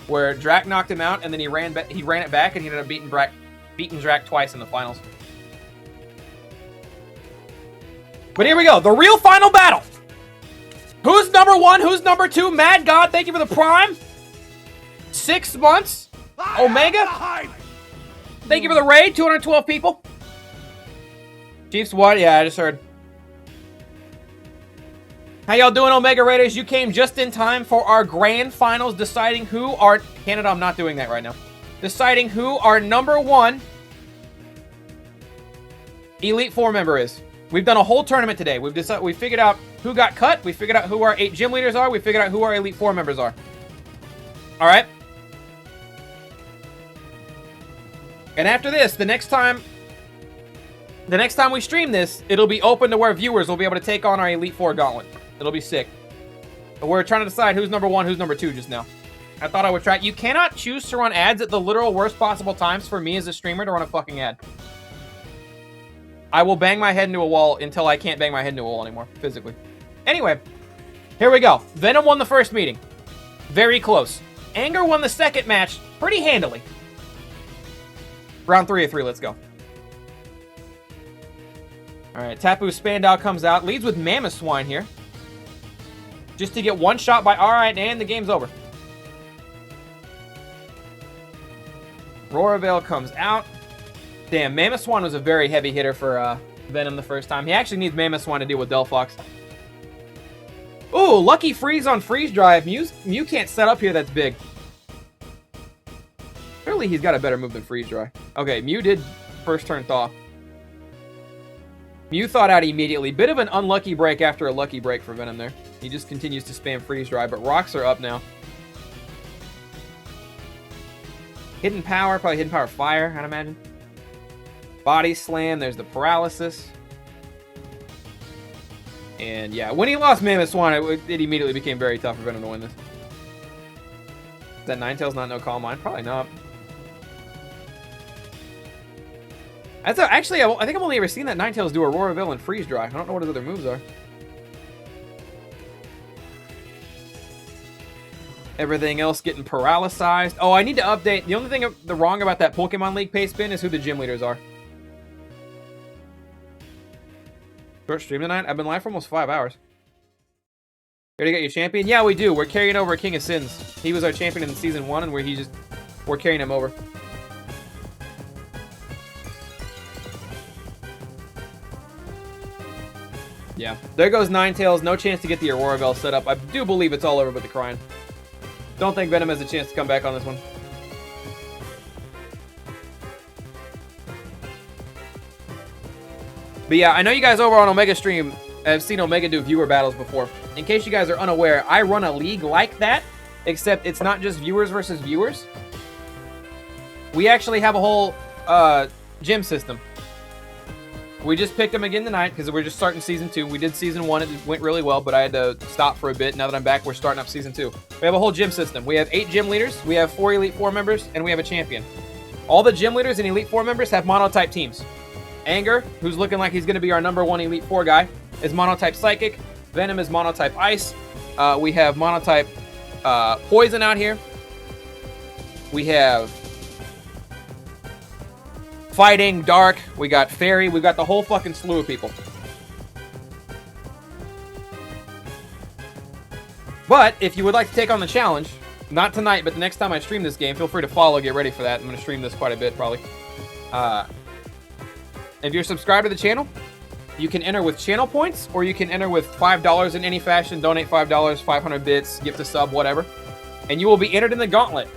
where Drak knocked him out, and then he ran it back, and he ended up beating Drak twice in the finals. But here we go, the real final battle. Who's number 1? Who's number 2? Mad God, thank you for the prime. 6 months. Omega, thank you for the raid. 212 people. Chiefs what? Yeah, I just heard. How y'all doing, Omega Raiders? You came just in time for our grand finals, deciding who are... Canada, I'm not doing that right now. Deciding who our number 1 Elite Four member is. We've done a whole tournament today. We figured out who got cut. We figured out who our 8 gym leaders are. We figured out who our Elite Four members are. All right. And after this, the next time we stream this, it'll be open to where viewers will be able to take on our Elite Four gauntlet. It'll be sick. But we're trying to decide who's number 1, who's number 2 just now. I thought I would try. You cannot choose to run ads at the literal worst possible times for me as a streamer to run a fucking ad. I will bang my head into a wall until I can't bang my head into a wall anymore, physically. Anyway, here we go. Venom won the first meeting. Very close. Anger won the second match pretty handily. Round 3 of 3, let's go. Alright, Tapu Spandau comes out. Leads with Mammoth Swine here. Just to get one shot by... Alright, and the game's over. Roravale comes out. Damn, Mammoth Swan was a very heavy hitter for Venom the first time. He actually needs Mammoth Swan to deal with Delphox. Ooh, lucky freeze on freeze drive. Mew can't set up here, that's big. Surely he's got a better move than freeze dry. Okay, Mew did first turn thaw. Mew thawed out immediately. Bit of an unlucky break after a lucky break for Venom there. He just continues to spam freeze dry, but rocks are up now. Hidden power, probably hidden power fire, I'd imagine. Body slam, there's the paralysis. And yeah, when he lost Mammoth Swan, it immediately became very tough for Venom to win this. Is that Ninetales not no Calm Mind? Probably not. Actually, I think I've only ever seen that Ninetales do Auroraville and Freeze Dry. I don't know what his other moves are. Everything else getting paralyzed. Oh, I need to update. The only thing wrong about that Pokemon League pay spin is who the gym leaders are. Short stream tonight? I've been live for almost 5 hours. You already got your champion? Yeah, we do. We're carrying over King of Sins. He was our champion in Season 1, and we're carrying him over. Yeah. There goes Ninetales. No chance to get the Auroraville set up. I do believe it's all over but the crying. Don't think Venom has a chance to come back on this one. But yeah, I know you guys over on Omega stream have seen Omega do viewer battles before. In case you guys are unaware, I run a league like that, except it's not just viewers versus viewers. We actually have a whole gym system. We just picked them again tonight because we're just starting Season 2. We did Season 1. It went really well, but I had to stop for a bit. Now that I'm back, we're starting up Season 2. We have a whole gym system. We have 8 gym leaders. We have 4 Elite Four members, and we have a champion. All the gym leaders and Elite Four members have monotype teams. Anger, who's looking like he's going to be our number 1 Elite Four guy, is monotype Psychic. Venom is monotype Ice. We have monotype Poison out here. We have Fighting, Dark, we got Fairy, we got the whole fucking slew of people. But if you would like to take on the challenge, not tonight, but the next time I stream this game, feel free to follow, get ready for that. I'm going to stream this quite a bit, probably. If you're subscribed to the channel, you can enter with channel points, or you can enter with $5 in any fashion, donate $5, 500 bits, gift a sub, whatever. And you will be entered in the gauntlet.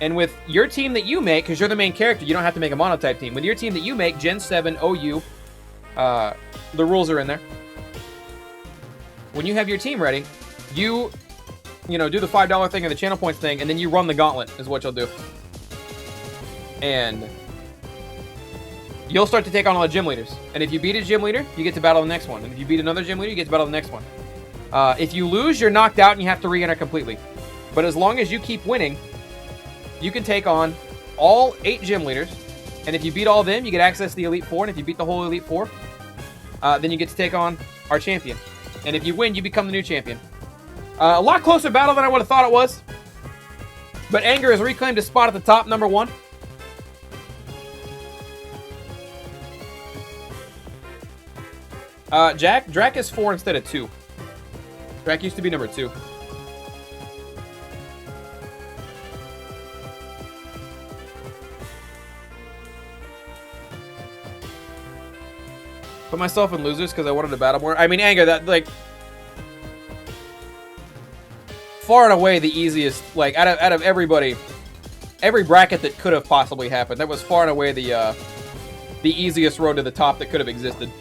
And with your team that you make, because you're the main character, you don't have to make a monotype team. With your team that you make, Gen 7 OU, the rules are in there. When you have your team ready, you know, do the $5 thing or the channel points thing, and then you run the gauntlet is what you'll do. And you'll start to take on all the gym leaders. And if you beat a gym leader, you get to battle the next one. And if you beat another gym leader, you get to battle the next one. If you lose, you're knocked out and you have to re-enter completely. But as long as you keep winning, you can take on all 8 gym leaders. And if you beat all of them, you get access to the Elite Four. And if you beat the whole Elite Four, then you get to take on our champion. And if you win, you become the new champion. A lot closer battle than I would have thought it was. But Anger has reclaimed his spot at the top, number 1. Drak is 4 instead of 2. Drak used to be number 2. Put myself in losers because I wanted to battle more. I mean, Anger, that, like, far and away the easiest, like, out of everybody, every bracket that could have possibly happened, that was far and away the easiest road to the top that could have existed.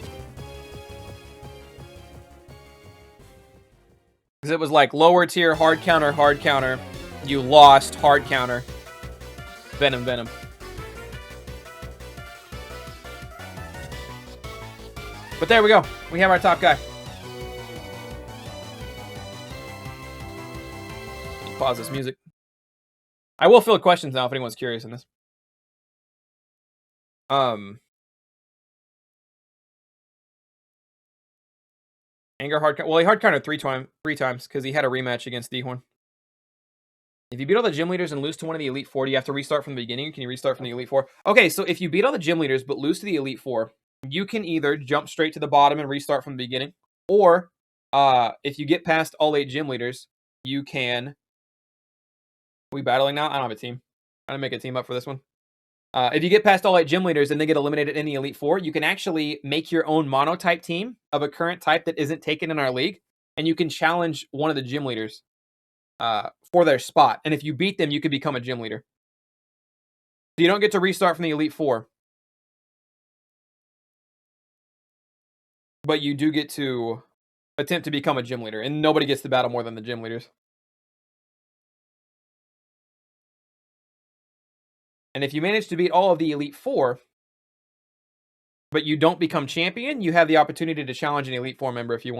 Because it was like lower tier, hard counter, you lost, hard counter, Venom. But there we go. We have our top guy. Pause this music. I will field questions now if anyone's curious in this. Anger hard. Well, he hard countered three times because he had a rematch against Dhorn. If you beat all the gym leaders and lose to one of the Elite Four, do you have to restart from the beginning? Can you restart from the Elite Four? Okay, so if you beat all the gym leaders but lose to the Elite Four, you can either jump straight to the bottom and restart from the beginning, or if you get past all 8 gym leaders, you can. Are we battling now? I don't have a team. I'm gonna make a team up for this one. If you get past all 8 gym leaders and they get eliminated in the Elite Four, you can actually make your own monotype team of a current type that isn't taken in our league, and you can challenge one of the gym leaders for their spot. And if you beat them, you could become a gym leader. So you don't get to restart from the Elite Four, but you do get to attempt to become a gym leader, and nobody gets to battle more than the gym leaders. And if you manage to beat all of the Elite Four, but you don't become champion, you have the opportunity to challenge an Elite Four member if you want.